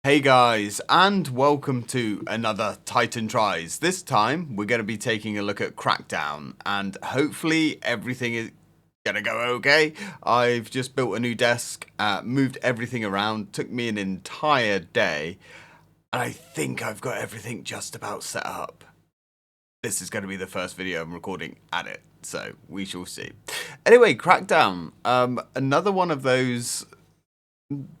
Hey guys, and welcome to another Titan Tries. This time, we're going to be taking a look at Crackdown, and hopefully everything is going to go okay. I've just built a new desk, moved everything around, took me an entire day, and I think I've got everything just about set up. This is going to be the first video I'm recording at it, so we shall see. Anyway, Crackdown, another one of those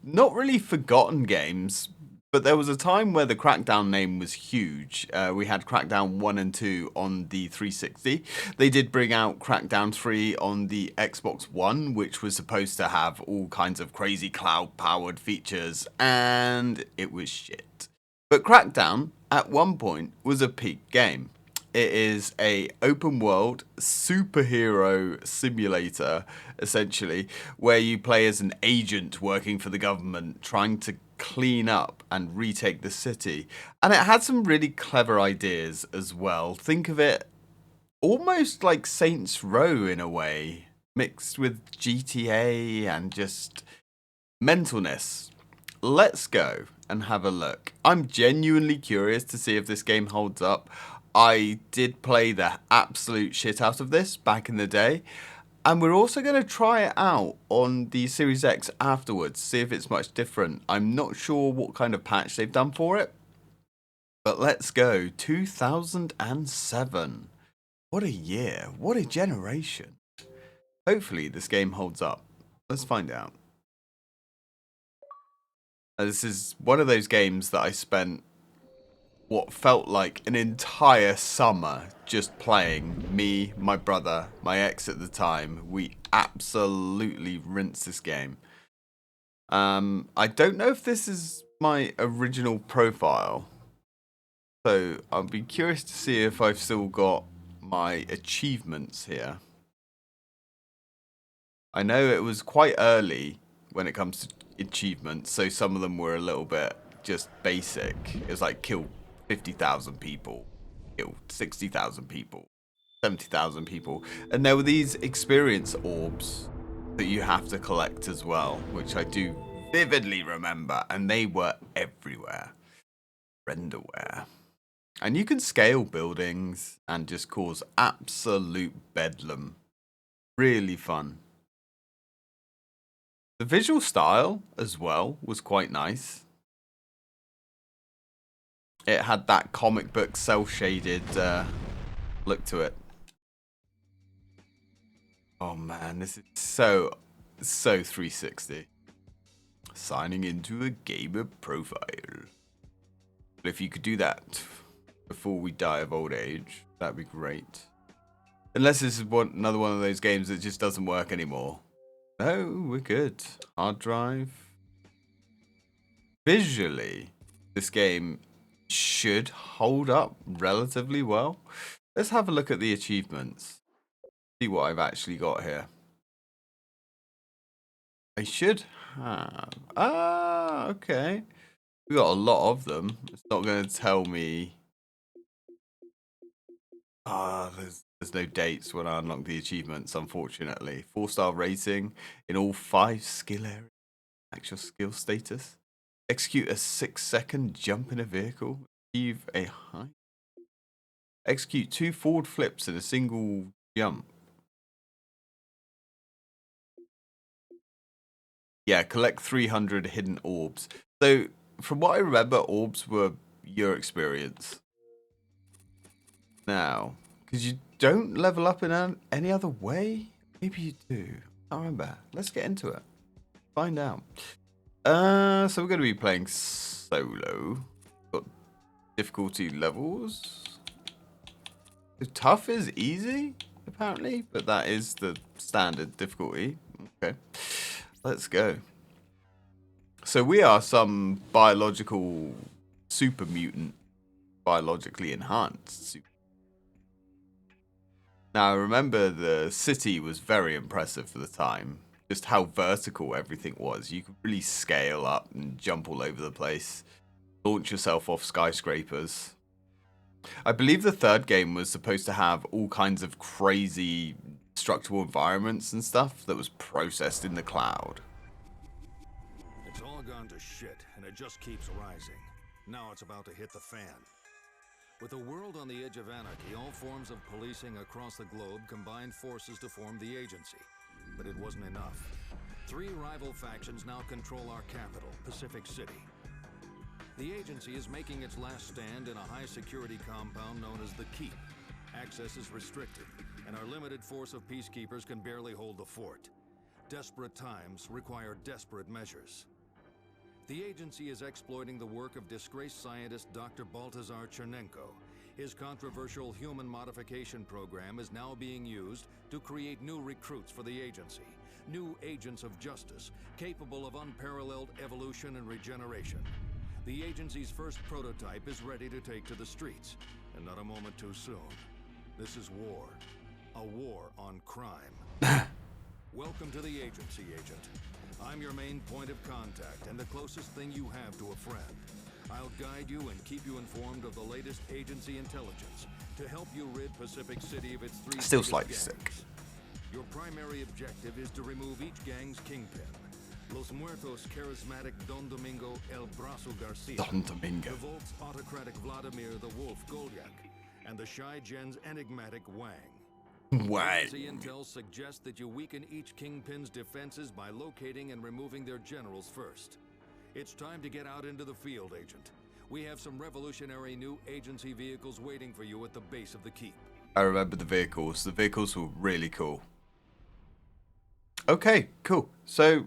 not really forgotten games, but there was a time where the Crackdown name was huge. We had Crackdown 1 and 2 on the 360. They did bring out Crackdown 3 on the Xbox One, which was supposed to have all kinds of crazy cloud-powered features, and it was shit. But Crackdown, at one point, was a peak game. It is a open world superhero simulator, essentially, where you play as an agent working for the government, trying to clean up and retake the city. And it had some really clever ideas as well. Think of it almost like Saints Row in a way, mixed with GTA and just mentalness. Let's go and have a look. I'm genuinely curious to see if this game holds up. I did play the absolute shit out of this back in the day, and we're also going to try it out on the Series X afterwards, see if it's much different. I'm not sure what kind of patch they've done for it, but let's go. 2007. What a year. What a generation. Hopefully this game holds up. Let's find out. This is one of those games that I spent what felt like an entire summer just playing. Me, my brother, my ex at the time, we absolutely rinsed this game. I don't know if this is my original profile, so I'll be curious to see if I've still got my achievements here. I know it was quite early when it comes to achievements, so some of them were a little bit just basic. It was like kill 50,000 people, kill 60,000 people, 70,000 people. And there were these experience orbs that you have to collect as well, which I do vividly remember, and they were everywhere. Renderware. And you can scale buildings and just cause absolute bedlam. Really fun. The visual style as well was quite nice. It had that comic book cel-shaded look to it. Oh man, this is so 360. Signing into a gamer profile. But if you could do that before we die of old age, that'd be great. Unless this is another one of those games that just doesn't work anymore. No, we're good. Hard drive. Visually, this game should hold up relatively well. Let's have a look at the achievements. See what I've actually got here. I should have. Ah, okay. We got a lot of them. It's not going to tell me. There's no dates when I unlock the achievements, unfortunately. 4-star rating in all 5 skill areas. Actual skill status. Execute a 6-second jump in a vehicle. Achieve a height. Execute 2 forward flips in a single jump. Yeah, collect 300 hidden orbs. So, from what I remember, orbs were your experience. Now, because you don't level up in any other way? Maybe you do. I don't remember. Let's get into it. Find out. So we're going to be playing solo. Got difficulty levels. Tough is easy, apparently, but that is the standard difficulty. Okay, let's go. So we are some biological super mutant, biologically enhanced. Now, remember, the city was very impressive for the time. Just how vertical everything was. You could really scale up and jump all over the place. Launch yourself off skyscrapers. I believe the third game was supposed to have all kinds of crazy structural environments and stuff that was processed in the cloud. It's all gone to shit, and it just keeps rising. Now it's about to hit the fan. With the world on the edge of anarchy, all forms of policing across the globe combined forces to form the agency. But it wasn't enough. 3 rival factions now control our capital, Pacific City. The agency is making its last stand in a high-security compound known as the Keep. Access is restricted, and our limited force of peacekeepers can barely hold the fort. Desperate times require desperate measures. The agency is exploiting the work of disgraced scientist Dr. Baltazar Chernenko. His controversial human modification program is now being used to create new recruits for the agency. New agents of justice, capable of unparalleled evolution and regeneration. The agency's first prototype is ready to take to the streets, and not a moment too soon. This is war. A war on crime. Welcome to the agency, Agent. I'm your main point of contact and the closest thing you have to a friend. I'll guide you and keep you informed of the latest agency intelligence to help you rid Pacific City of its 3 Still biggest slightly gangs. sick. Your primary objective is to remove each gang's kingpin. Los Muertos' charismatic Don Domingo El Brazo Garcia. Don Domingo. The Volt's autocratic Vladimir the Wolf Golyak. And the Shy Gen's enigmatic Wang. Wang. Agency intel suggests that you weaken each kingpin's defenses by locating and removing their generals first. It's time to get out into the field, Agent. We have some revolutionary new agency vehicles waiting for you at the base of the keep. I remember the vehicles. The vehicles were really cool. Okay, cool. So,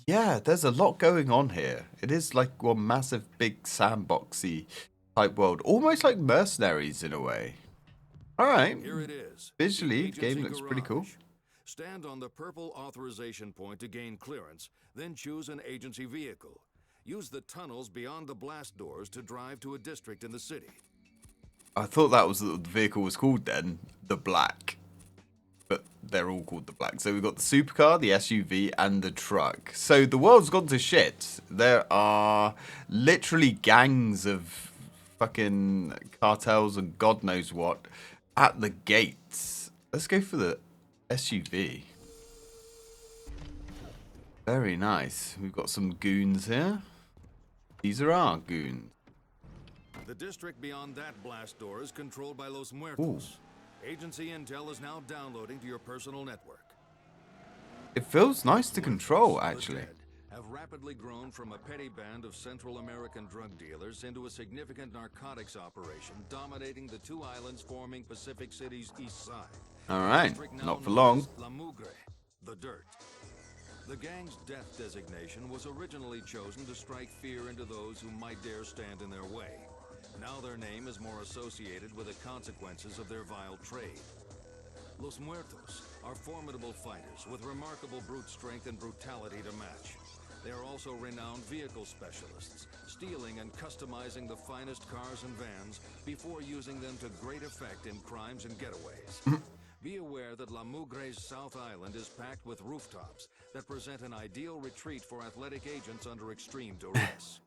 yeah, there's a lot going on here. It is like one massive, big, sandboxy type world. Almost like Mercenaries in a way. Alright. Here it is. Visually, the game Agency looks pretty cool. Garage. Stand on the purple authorization point to gain clearance, then choose an agency vehicle. Use the tunnels beyond the blast doors to drive to a district in the city. I thought that was what the vehicle was called then, the Black. But they're all called the Black. So we've got the supercar, the SUV, and the truck. So the world's gone to shit. There are literally gangs of fucking cartels and God knows what at the gates. Let's go for the SUV. Very nice. We've got some goons here. These are our goons. The district beyond that blast door is controlled by Los Muertos. Agency intel is now downloading to your personal network. It feels nice to control, actually. The dead have rapidly grown from a petty band of Central American drug dealers into a significant narcotics operation dominating the 2 islands forming Pacific City's east side. Alright, not for long. La Mugre, the dirt. The gang's death designation was originally chosen to strike fear into those who might dare stand in their way. Now their name is more associated with the consequences of their vile trade. Los Muertos are formidable fighters with remarkable brute strength and brutality to match. They are also renowned vehicle specialists, stealing and customizing the finest cars and vans before using them to great effect in crimes and getaways. Be aware that La Mugre's South Island is packed with rooftops that present an ideal retreat for athletic agents under extreme duress.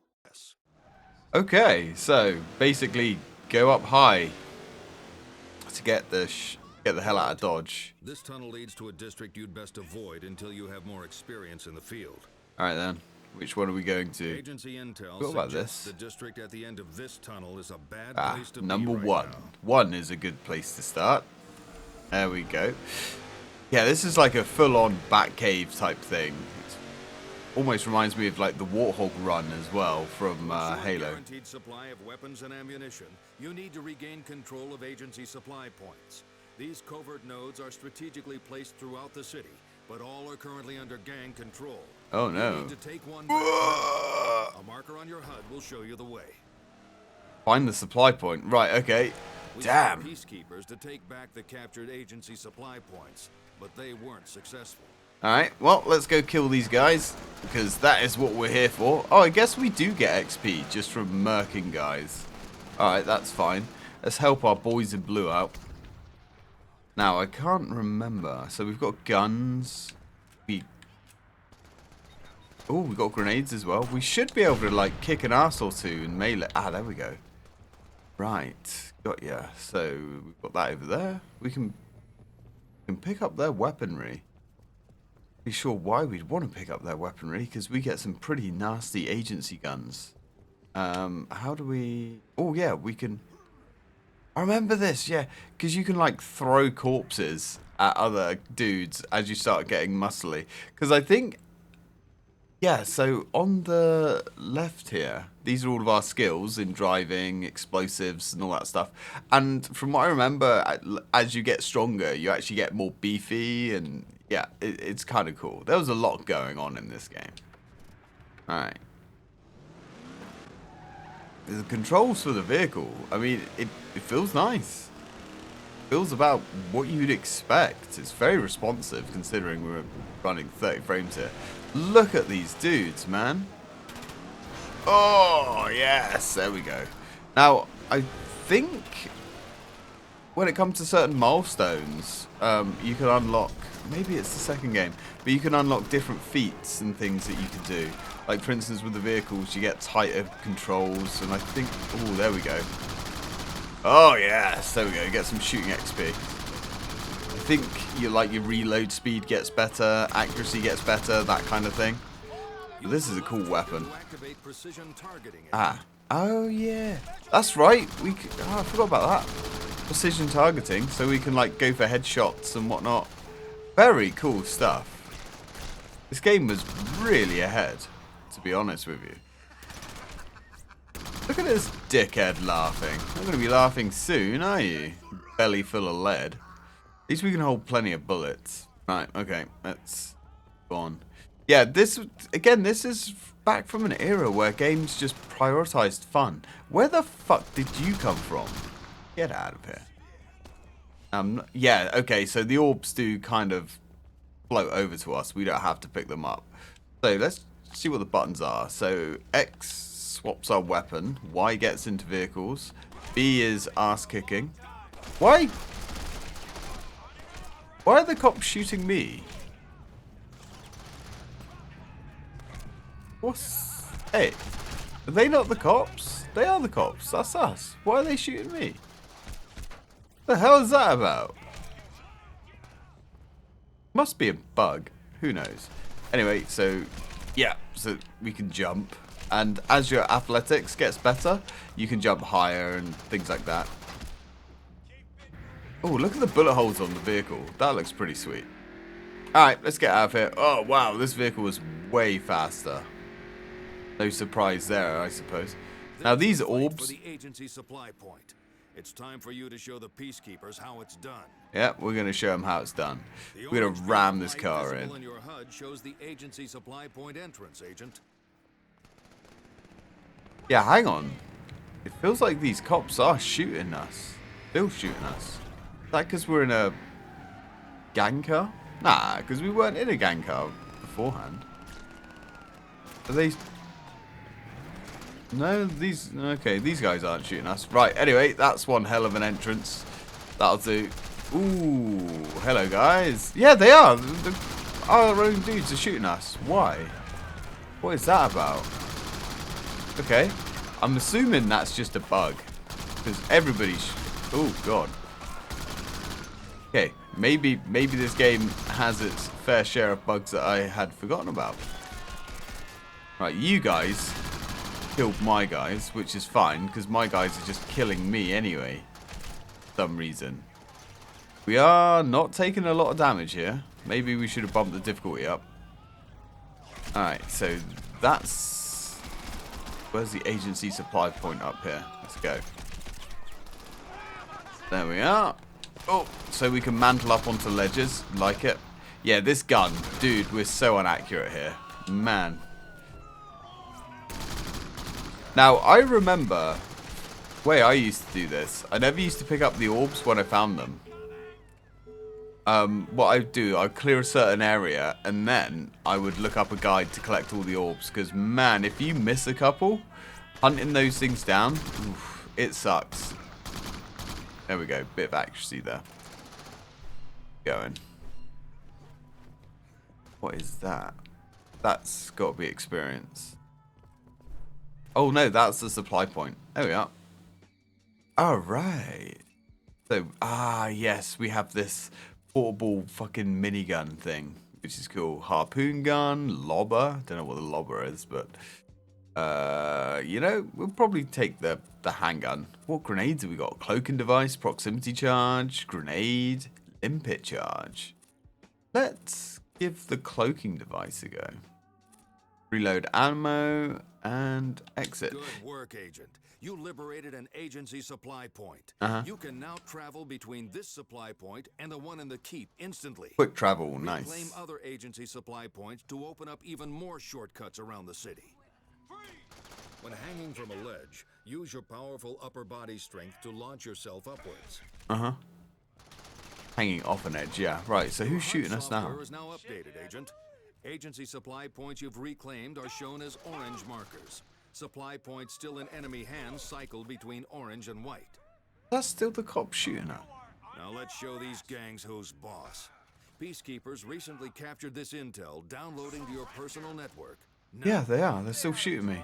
Okay, so basically go up high to get the hell out of Dodge. This tunnel leads to a district you'd best avoid until you have more experience in the field. Alright then, which one are we going to? Agency intel What about suggests this? the district at the end of this tunnel is a bad place to number be right 1. now. 1 is a good place to start. There we go. Yeah, this is like a full-on Batcave type thing. It almost reminds me of like the Warthog run as well from For a Halo. guaranteed supply of weapons and ammunition, you need to regain control of agency supply points. These covert nodes are strategically placed throughout the city, but all are currently under gang control. Oh You no. need to take one back. A marker on your HUD will show you the way. Find the supply point. Right, okay. We Damn. sent peacekeepers to take back the captured agency supply points, but they weren't successful. Alright, well, let's go kill these guys, because that is what we're here for. Oh, I guess we do get XP just from murking guys. Alright, that's fine. Let's help our boys in blue out. Now, I can't remember. So we've got guns. Oh, we got grenades as well. We should be able to, like, kick an ass or two and melee. Ah, there we go. Right, got ya. So, we've got that over there. We can pick up their weaponry. Be sure why we'd want to pick up their weaponry, because we get some pretty nasty agency guns. How do we... Oh, yeah, we can... I remember this, yeah, because you can, like, throw corpses at other dudes as you start getting muscly. Because I think... Yeah, so on the left here, these are all of our skills in driving, explosives, and all that stuff. And from what I remember, as you get stronger, you actually get more beefy, and yeah, it's kind of cool. There was a lot going on in this game. Alright. The controls for the vehicle, I mean, it feels nice. It feels about what you'd expect. It's very responsive, considering we're running 30 frames here. Look at these dudes, man. Oh, yes. There we go. Now, I think when it comes to certain milestones, you can unlock... Maybe it's the second game. But you can unlock different feats and things that you can do. Like, for instance, with the vehicles, you get tighter controls. And I think... Oh, there we go. Oh, yes. There we go. You get some shooting XP. I think your reload speed gets better, accuracy gets better, that kind of thing. This is a cool weapon. Ah, oh yeah, that's right. I forgot about that. Precision targeting, so we can like go for headshots and whatnot. Very cool stuff. This game was really ahead, to be honest with you. Look at this dickhead laughing. You're going to be laughing soon, are you? Belly full of lead. At least we can hold plenty of bullets. Right, okay, let's go on. Yeah, this is back from an era where games just prioritized fun. Where the fuck did you come from? Get out of here. Yeah, okay, so the orbs do kind of float over to us. We don't have to pick them up. So let's see what the buttons are. So X swaps our weapon. Y gets into vehicles. B is ass kicking. Why are the cops shooting me? Hey, are they not the cops? They are the cops. That's us. Why are they shooting me? The hell is that about? Must be a bug. Who knows? Anyway, so yeah, so we can jump. And as your athletics gets better, you can jump higher and things like that. Oh, look at the bullet holes on the vehicle. That looks pretty sweet. Alright, let's get out of here. Oh, wow, this vehicle was way faster. No surprise there, I suppose. Now, these orbs... For the agency supply point. It's time for you to show the peacekeepers how it's done. Yeah, we're going to show them how it's done. We're going to ram this car in. Your HUD shows the agency supply point entrance, Agent. Yeah, hang on. It feels like these cops are shooting us. Still shooting us. Is that because we're in a gang car? Nah, because we weren't in a gang car beforehand. Are they... No, these... Okay, these guys aren't shooting us. Right, anyway, that's one hell of an entrance. That'll do. Ooh, hello, guys. Yeah, they are. Our own dudes are shooting us. Why? What is that about? Okay. I'm assuming that's just a bug. Because everybody's... Oh, God. Okay, maybe this game has its fair share of bugs that I had forgotten about. Right, you guys killed my guys, which is fine, because my guys are just killing me anyway. For some reason. We are not taking a lot of damage here. Maybe we should have bumped the difficulty up. Alright, so that's... Where's the agency supply point up here? Let's go. There we are. Oh, so we can mantle up onto ledges. Like it. Yeah, this gun. Dude, we're so inaccurate here. Man. Now, I remember the way I used to do this. I never used to pick up the orbs when I found them. What I'd do, I'd clear a certain area, and then I would look up a guide to collect all the orbs. Because, man, if you miss a couple, hunting those things down, oof, it sucks. There we go, bit of accuracy there. Going. What is that? That's got to be experience. Oh no, that's the supply point. There we are. Alright. So, yes, we have this portable fucking minigun thing. which is cool. Harpoon gun, lobber. Don't know what the lobber is, but you know, we'll probably take the handgun. What grenades have we got? Cloaking device, proximity charge, grenade, limpet charge. Let's give the cloaking device a go. Reload ammo and exit. Good work, Agent. You liberated an agency supply point. You can now travel between this supply point and the one in the keep instantly. Quick travel, nice. Reclaim other agency supply points to open up even more shortcuts around the city. When hanging from a ledge, use your powerful upper body strength to launch yourself upwards. Hanging off an edge, yeah. Right, so who's shooting us now? Software is now updated, Agent. Agency supply points you've reclaimed are shown as orange markers. Supply points still in enemy hands cycle between orange and white. That's still the cop shooting at. Now let's show these gangs who's boss. Peacekeepers recently captured this intel, downloading to your personal network. Now, Yeah, they are. They're still shooting me.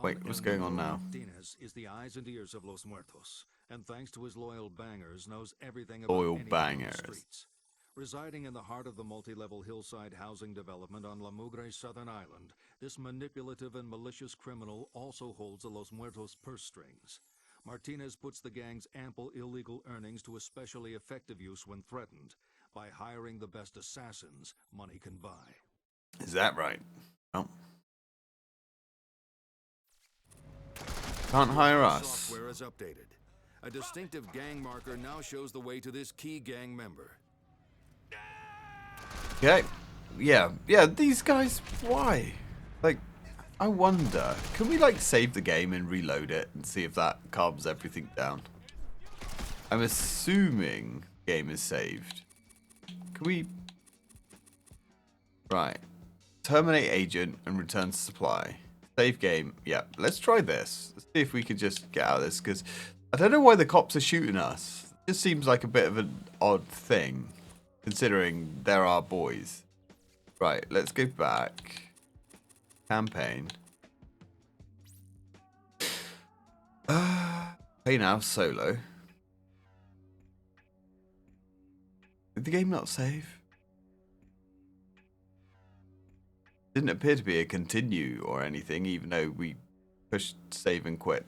Wait, what's going on now? Martinez is the eyes and ears of Los Muertos, and thanks to his loyal bangers, knows everything about Loyal anything on the bangers. streets. Residing in the heart of the multi-level hillside housing development on La Mugre Southern Island, this manipulative and malicious criminal also holds the Los Muertos purse strings. Martinez puts the gang's ample illegal earnings to especially effective use when threatened, by hiring the best assassins money can buy. Is that right? Oh. Can't hire us. Software is updated. A distinctive gang marker now shows the way to this key gang member. Okay. Yeah, these guys, why? Like, I wonder, can we like save the game and reload it and see if that calms everything down? I'm assuming game is saved. Can we... Right. Terminate agent and return to supply. Save game. Yeah, let's try this. Let's see if we can just get out of this, because I don't know why the cops are shooting us. It just seems like a bit of an odd thing, considering they're our boys. Right, let's go back. Campaign. Play now, solo. Did the game not save? Didn't appear to be a continue or anything, even though we pushed save and quit.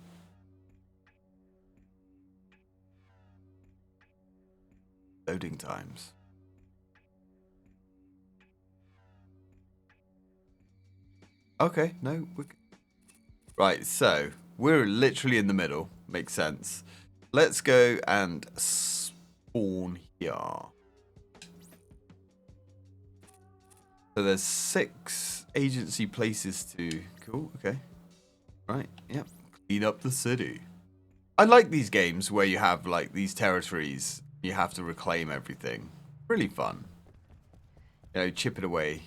Loading times. Okay, no. Right, so we're literally in the middle. Makes sense. Let's go and spawn here. So there's 6 agency places to... Cool, okay. Right, yep. Clean up the city. I like these games where you have like these territories. You have to reclaim everything. Really fun. You know, chip it away.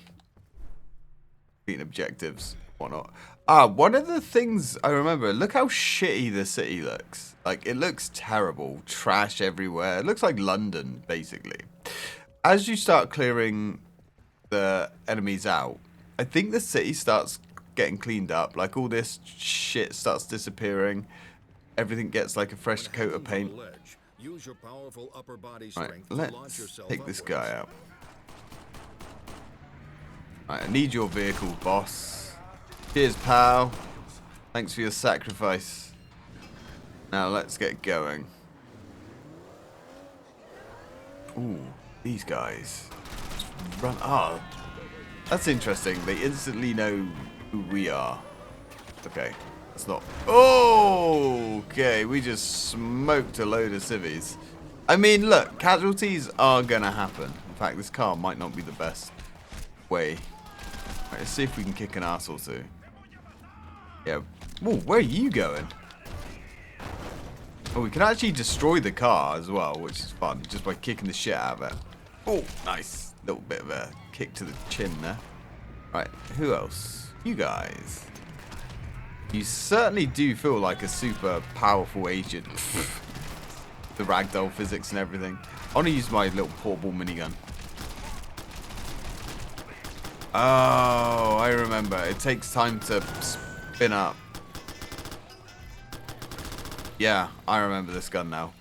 Beating objectives, whatnot. One of the things I remember, look how shitty the city looks. Like, it looks terrible. Trash everywhere. It looks like London, basically. As you start clearing the enemies out, I think the city starts getting cleaned up. Like, all this shit starts disappearing. Everything gets like a fresh coat of paint. Use your powerful upper body Right, strength to launch let's yourself take this upwards. guy out. Right, I need your vehicle, boss. Cheers, pal. Thanks for your sacrifice. Now let's get going. Ooh, these guys. Run. Oh, that's interesting. They instantly know who we are. Okay, that's not. Oh, okay. We just smoked a load of civvies. I mean, look, casualties are gonna happen. In fact, this car might not be the best way. Right, let's see if we can kick an ass or two. Yeah. Ooh, where are you going? Oh, we can actually destroy the car as well, which is fun, just by kicking the shit out of it. Oh, nice. Little bit of a kick to the chin there. Right, who else? You guys. You certainly do feel like a super powerful agent. The ragdoll physics and everything. I want to use my little portable minigun. Oh, I remember. It takes time to spin up. Yeah, I remember this gun now.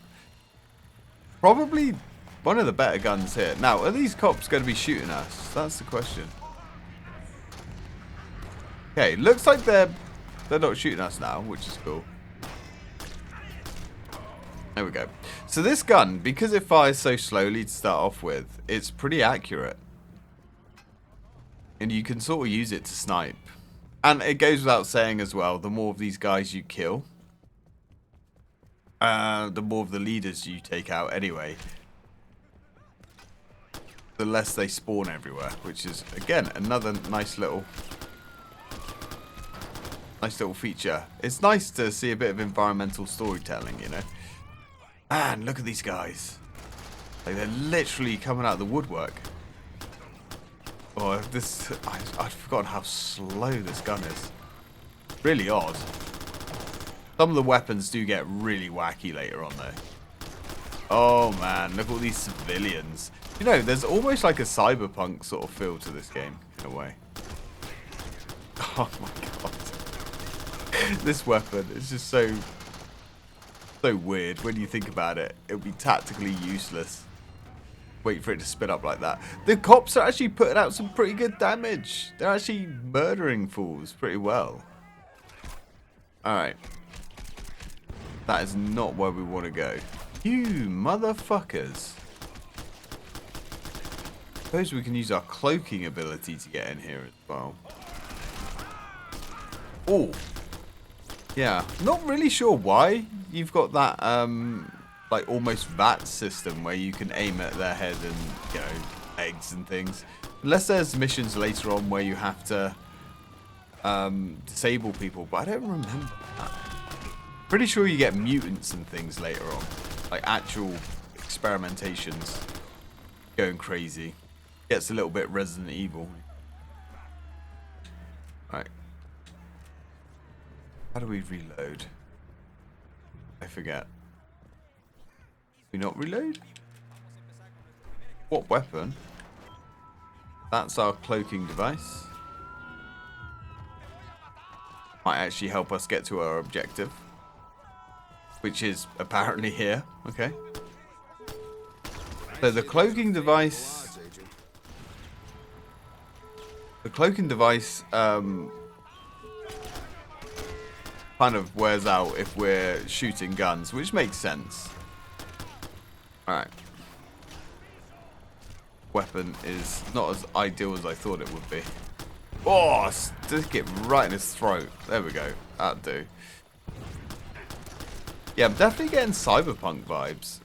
Probably one of the better guns here. Now, are these cops going to be shooting us? That's the question. Okay, looks like they're not shooting us now, which is cool. There we go. So this gun, because it fires so slowly to start off with, it's pretty accurate. And you can sort of use it to snipe. And it goes without saying as well, the more of these guys you kill, the more of the leaders you take out anyway, the less they spawn everywhere, which is, again, another nice little feature. It's nice to see a bit of environmental storytelling, you know. Man, look at these guys. Like, they're literally coming out of the woodwork. Oh, this... I'd forgotten how slow this gun is. Really odd. Some of the weapons do get really wacky later on, though. Oh, man. Look at all these civilians. You know, there's almost like a cyberpunk sort of feel to this game, in a way. Oh, my God. This weapon is just so weird when you think about it. It would be tactically useless. Wait for it to spin up like that. The cops are actually putting out some pretty good damage. They're actually murdering fools pretty well. Alright. That is not where we want to go. You motherfuckers. Suppose we can use our cloaking ability to get in here as well. Oh. Yeah. Not really sure why you've got that like almost VAT system where you can aim at their head and, you know, eggs and things. Unless there's missions later on where you have to disable people, but I don't remember that. Pretty sure you get mutants and things later on. Like actual experimentations going crazy. Gets a little bit Resident Evil. Right. How do we reload? I forget. We not reload? What weapon? That's our cloaking device. Might actually help us get to our objective. Which is apparently here. Okay. So the cloaking device... The cloaking device kind of wears out if we're shooting guns, which makes sense. Alright. Weapon is not as ideal as I thought it would be. Oh, stick it right in his throat. There we go. That'll do. Yeah, I'm definitely getting cyberpunk vibes.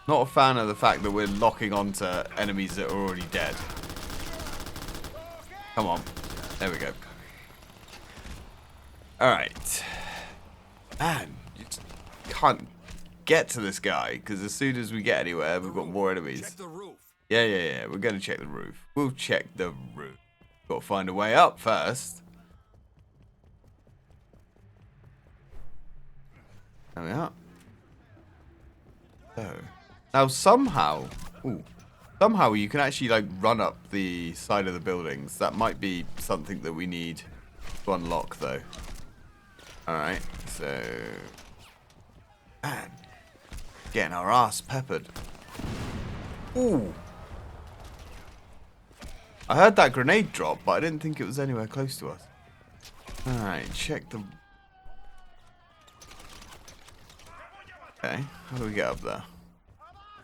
Not a fan of the fact that we're locking onto enemies that are already dead. Come on. There we go. Alright. Man, you just can't get to this guy, because as soon as we get anywhere, we've got more enemies. Check the roof. Yeah. We're going to check the roof. We'll check the roof. Got to find a way up first. There we are. So, now somehow you can actually like run up the side of the buildings. That might be something that we need to unlock though. Alright, so... Man, getting our ass peppered. Ooh. I heard that grenade drop, but I didn't think it was anywhere close to us. Alright, check the... Okay, how do we get up there?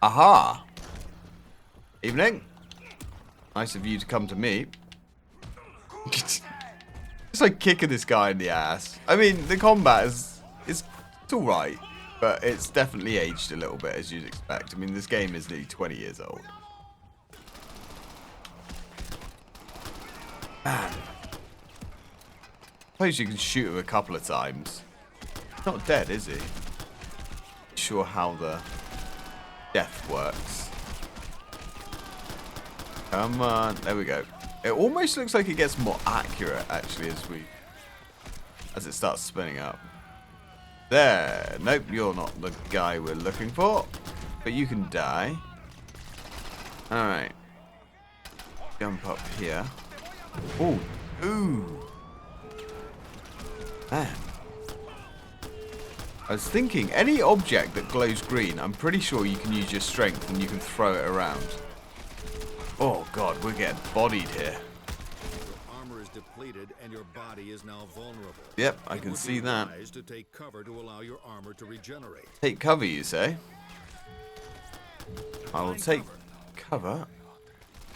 Aha! Evening. Nice of you to come to me. Just like kicking this guy in the ass. I mean, the combat is it's alright, but it's definitely aged a little bit, as you'd expect. I mean, this game is nearly 20 years old. Man. Suppose you can shoot him a couple of times. He's not dead, is he? Not sure how the death works. Come on, there we go. It almost looks like it gets more accurate actually as it starts spinning up. There. Nope, you're not the guy we're looking for. But you can die. Alright. Jump up here. Ooh. Ooh. Man. I was thinking, any object that glows green, I'm pretty sure you can use your strength and you can throw it around. Oh god, we're getting bodied here. Your armor is depleted and your body is now vulnerable. Yep, I can see that. It would be wise to take cover to allow your armor to regenerate. Take cover, you say? I will take cover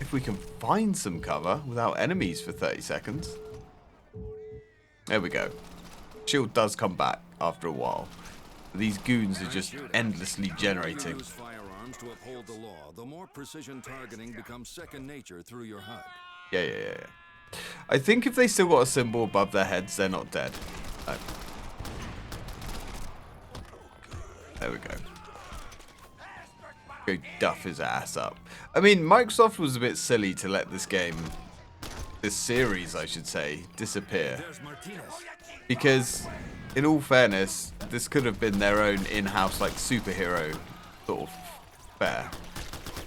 if we can find some cover without enemies for 30 seconds. There we go. Shield does come back after a while. These goons are just endlessly generating. Use firearms to uphold the law. The more precision targeting becomes second nature through your HUD. Yeah. I think if they still got a symbol above their heads, they're not dead. No. There we go. Go duff his ass up. I mean, Microsoft was a bit silly to let this game, this series, I should say, disappear. Because, in all fairness, this could have been their own in-house, like, superhero sort of fare.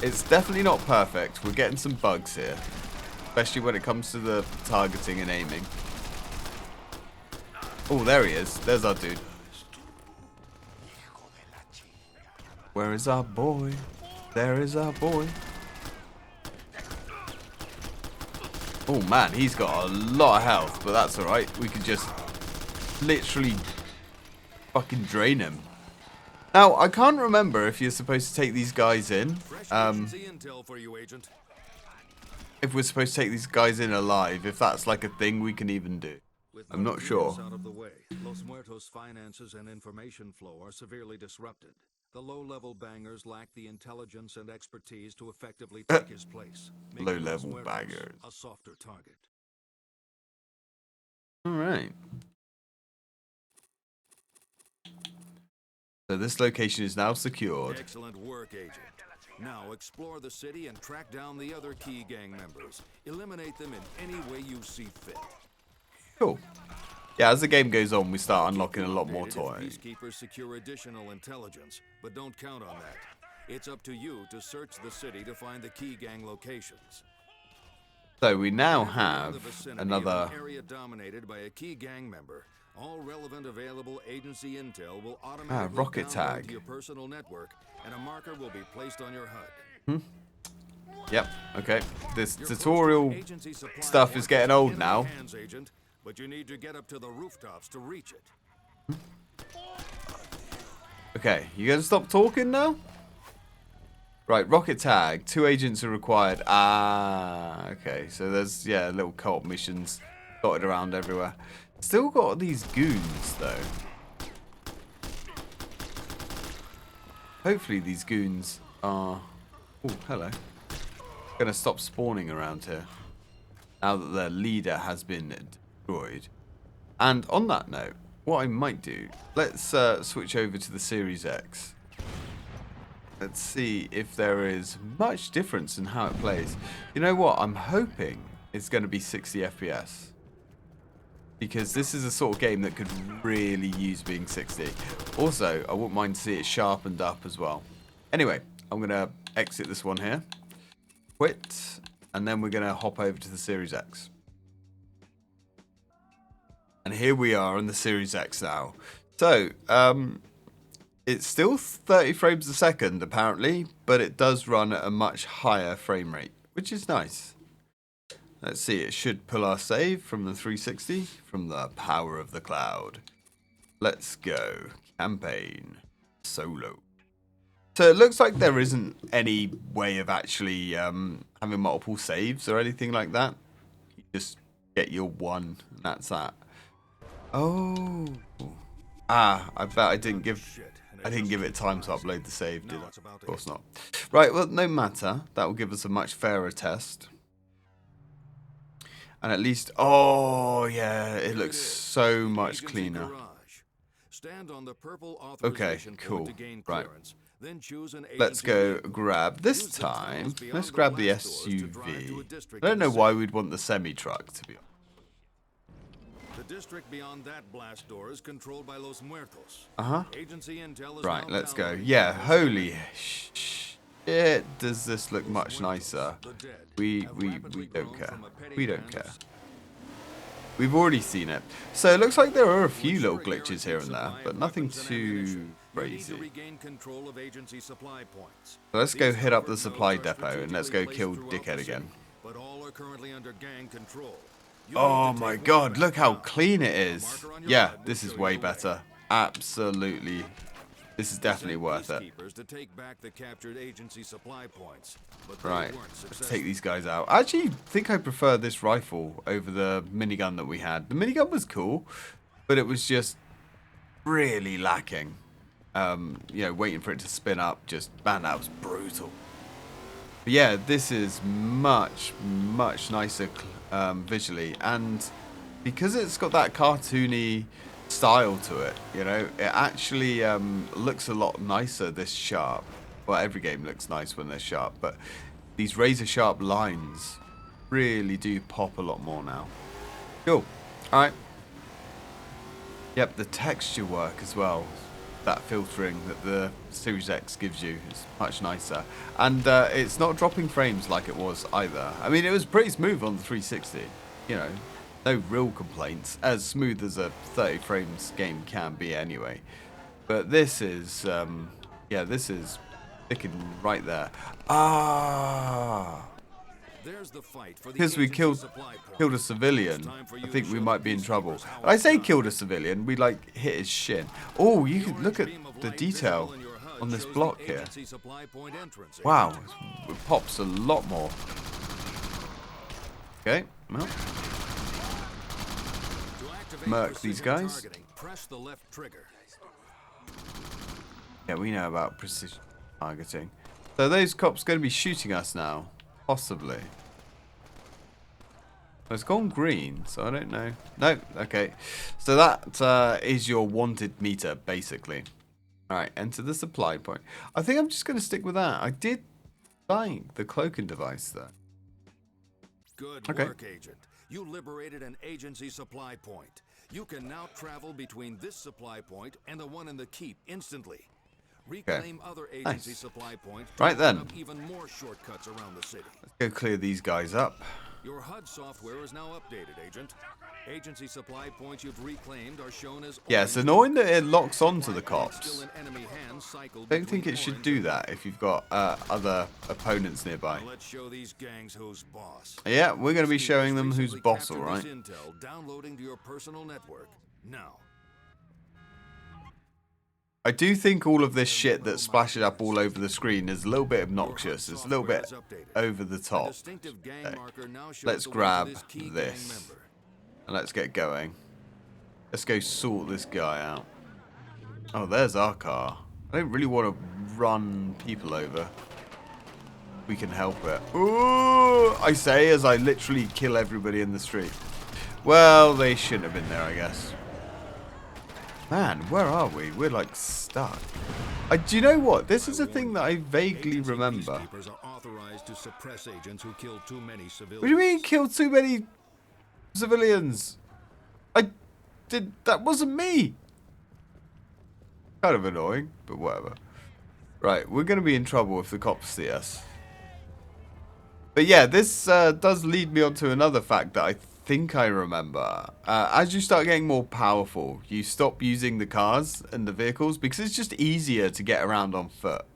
It's definitely not perfect. We're getting some bugs here. Especially when it comes to the targeting and aiming. Oh, there he is. There's our dude. Where is our boy? There is our boy. Oh man, he's got a lot of health, but that's alright. We could just literally fucking drain him. Now, I can't remember if you're supposed to take these guys in. If we're supposed to take these guys in alive, if that's like a thing we can even do. I'm not sure. Out of the way, Los Muertos' finances and information flow are severely disrupted. The low-level bangers lack the intelligence and expertise to effectively take his place. Low-level bangers. A softer target. All right. So this location is now secured. Excellent work, Agent. Now explore the city and track down the other key gang members. Eliminate them in any way you see fit. Cool. Yeah, as the game goes on, we start unlocking a lot more toys. Peacekeepers secure additional intelligence, but don't count on that. It's up to you to search the city to find the key gang locations. So we now have another area dominated by a key gang member. All relevant available agency intel will automatically rocket download tag to your personal network, and a marker will be placed on your HUD. Yep, okay. This tutorial stuff is getting old now. Agent, but you need to get up to the rooftops to reach it. Okay, you gonna stop talking now? Right, rocket tag. 2 agents are required. Ah, okay. So there's, yeah, little co-op missions dotted around everywhere. Still got these goons, though. Hopefully these goons are... Oh, hello. Gonna stop spawning around here. Now that their leader has been destroyed. And on that note, what I might do... Let's switch over to the Series X. Let's see if there is much difference in how it plays. You know what? I'm hoping it's going to be 60 FPS. Because this is a sort of game that could really use being 60. Also, I wouldn't mind to see it sharpened up as well. Anyway, I'm going to exit this one here. Quit. And then we're going to hop over to the Series X. And here we are on the Series X now. So, it's still 30 frames a second, apparently, but it does run at a much higher frame rate, which is nice. Let's see, it should pull our save from the 360, from the power of the cloud. Let's go. Campaign. Solo. So it looks like there isn't any way of actually having multiple saves or anything like that. You just get your one, and that's that. Oh. Ah, I bet I didn't give it time to upload the save, did I? Of course not. Right, well, no matter. That will give us a much fairer test. And at least, oh yeah, it looks so much cleaner. Okay, cool. Right. Let's go grab, this time, let's grab the SUV. I don't know why we'd want the semi-truck, to be honest. The district beyond that blast door is controlled by Los Muertos. Agency intel is right, let's go. Yeah, holy shit, does this look much nicer. We don't care. We don't care. We've already seen it. So it looks like there are a few little glitches here and there, but nothing too crazy. So let's go hit up the supply depot and let's go kill Dickhead again. Oh my god, look how clean it is. Yeah, this is way better. Absolutely. This is definitely worth it. Right, let's take these guys out. I actually think I prefer this rifle over the minigun that we had. The minigun was cool, but it was just really lacking. You know, waiting for it to spin up, just, man, that was brutal. But yeah, this is much, much nicer visually, and because it's got that cartoony style to it, you know, it actually looks a lot nicer this sharp. Well, every game looks nice when they're sharp, but these razor sharp lines really do pop a lot more now. Cool. Alright. Yep, the texture work as well, that filtering that the Series X gives you is much nicer, and it's not dropping frames like it was either. I mean, it was pretty smooth on the 360, you know, no real complaints, as smooth as a 30 frames game can be anyway. But this is, yeah, this is sticking right there. Because we killed a civilian, I think we might be in trouble. When I say killed a civilian, we like hit his shin. Oh, you can look at the detail on this block here. Wow, it pops a lot more. Okay, well. Murk these guys. Yeah, we know about precision targeting. So those cops going to be shooting us now, possibly. Well, it's gone green, so I don't know. No, okay. So that is your wanted meter, basically. All right, enter the supply point. I think I'm just going to stick with that. I did like the cloaking device, though. Good work, Agent. You liberated an agency supply point. You can now travel between this supply point and the one in the keep instantly. Reclaim other agency supply points. Right then. Even more shortcuts around the city. Let's go clear these guys up. Your HUD software is now updated, Agent. Agency supply points you've reclaimed are shown as. Yeah, it's annoying that it locks onto the cops. Don't think it should do that if you've got other opponents nearby. Let's show these gangs who's boss. Yeah, we're going to be showing them who's boss, all right? Downloading to your personal network now. I do think all of this shit that splashes up all over the screen is a little bit obnoxious. It's a little bit over the top. Okay. Let's grab this. And let's get going. Let's go sort this guy out. Oh, there's our car. I don't really want to run people over. We can help it. Ooh, I say as I literally kill everybody in the street. Well, they shouldn't have been there, I guess. Man, where are we? We're like stuck. Do you know what? This is a thing that I vaguely remember. What do you mean kill too many civilians? That wasn't me. Kind of annoying, but whatever. Right, we're going to be in trouble if the cops see us. But yeah, this does lead me on to another fact that I think I remember. As you start getting more powerful, you stop using the cars and the vehicles because it's just easier to get around on foot.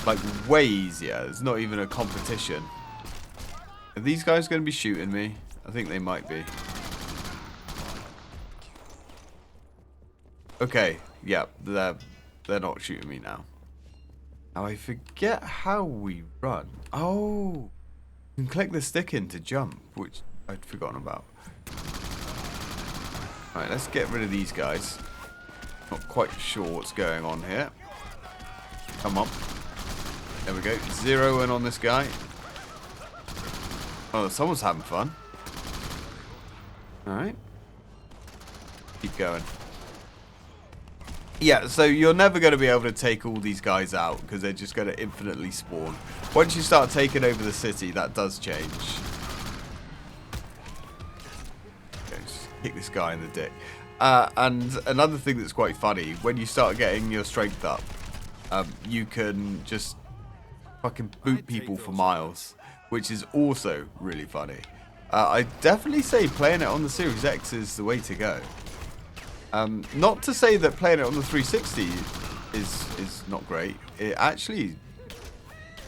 Like, way easier. It's not even a competition. Are these guys going to be shooting me? I think they might be. Okay, yeah, they're not shooting me now. Now I forget how we run. Oh, you can click the stick in to jump, which I'd forgotten about. Alright, let's get rid of these guys. Not quite sure what's going on here. Come on. There we go. Zero in on this guy. Oh, someone's having fun. Alright. Keep going. Yeah, so you're never going to be able to take all these guys out because they're just going to infinitely spawn. Once you start taking over the city, that does change. Okay, just kick this guy in the dick. And another thing that's quite funny, when you start getting your strength up, you can just fucking boot people for miles, which is also really funny. I definitely say playing it on the Series X is the way to go. Not to say that playing it on the 360 is not great. It actually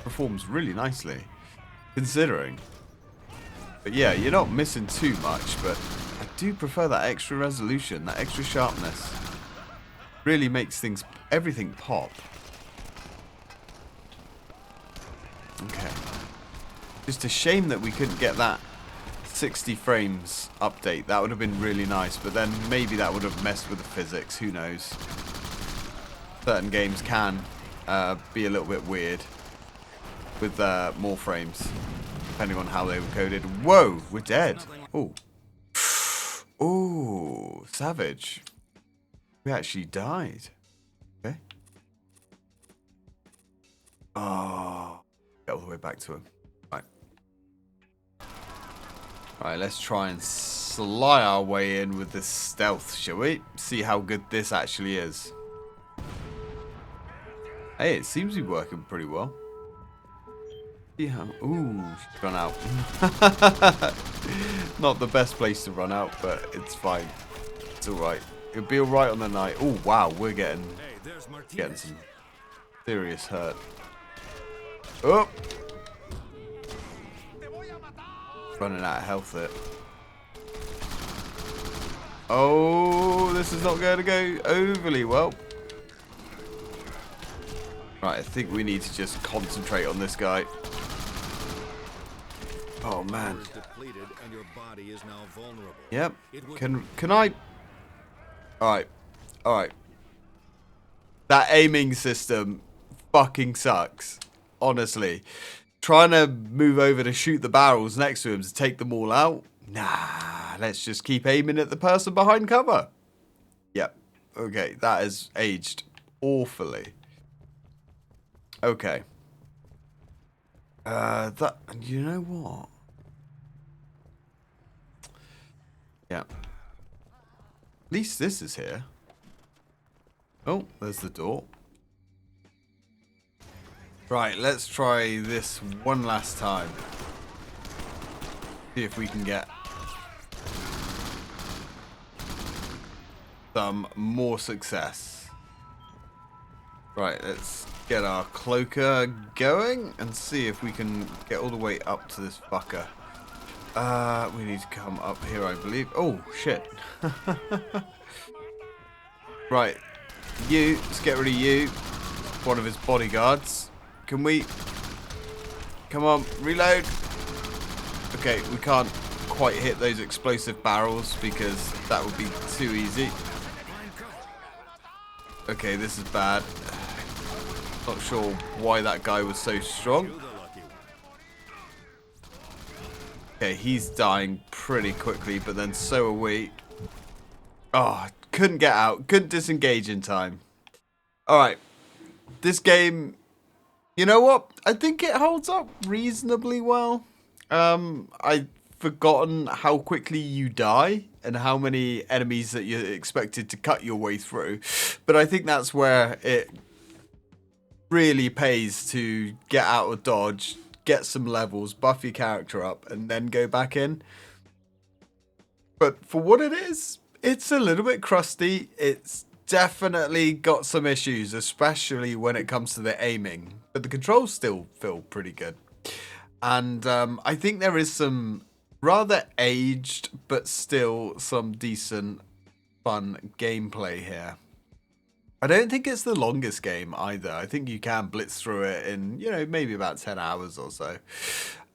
performs really nicely, considering. But yeah, you're not missing too much, but I do prefer that extra resolution, that extra sharpness. Really makes everything pop. Okay. Just a shame that we couldn't get that 60 frames update. That would have been really nice, but then maybe that would have messed with the physics. Who knows? Certain games can be a little bit weird with more frames, depending on how they were coded. Whoa, we're dead. Oh. Oh, savage. We actually died. Okay. Oh. Get all the way back to him. Right. Alright, let's try and sly our way in with this stealth, shall we? See how good this actually is. Hey, it seems to be working pretty well. Yeah. Ooh, she's run out. Not the best place to run out, but it's fine. It's alright. It'll be alright on the night. Oh, wow, we're getting some serious hurt. Oh! Running out of health there. Oh, this is not going to go overly well. Right, I think we need to just concentrate on this guy. Oh man. Yep. Can I? Alright. That aiming system fucking sucks. Honestly. Trying to move over to shoot the barrels next to him to take them all out. Nah, let's just keep aiming at the person behind cover. Yep. Okay, that has aged awfully. Okay. You know what? Yeah. At least this is here. Oh, there's the door. Right, let's try this one last time. See if we can get some more success. Right, let's get our cloaker going and see if we can get all the way up to this fucker. We need to come up here, I believe. Oh, shit. Right. Let's get rid of you. One of his bodyguards. Can we? Come on, reload. Okay, we can't quite hit those explosive barrels because that would be too easy. Okay, this is bad. Not sure why that guy was so strong. Okay, he's dying pretty quickly, but then so are we. Oh, couldn't get out. Couldn't disengage in time. Alright. This game, you know what? I think it holds up reasonably well. I've forgotten how quickly you die and how many enemies that you're expected to cut your way through. But I think that's where it really pays to get out of dodge, get some levels, buff your character up, and then go back in. But for what it is, it's a little bit crusty. It's definitely got some issues, especially when it comes to the aiming. But the controls still feel pretty good. And I think there is some rather aged, but still some decent, fun gameplay here. I don't think it's the longest game either. I think you can blitz through it in, maybe about 10 hours or so.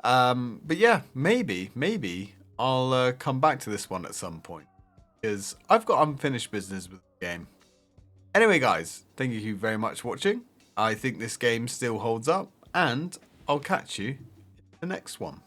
But yeah, maybe I'll come back to this one at some point, because I've got unfinished business with the game. Anyway, guys, thank you very much for watching. I think this game still holds up, and I'll catch you in the next one.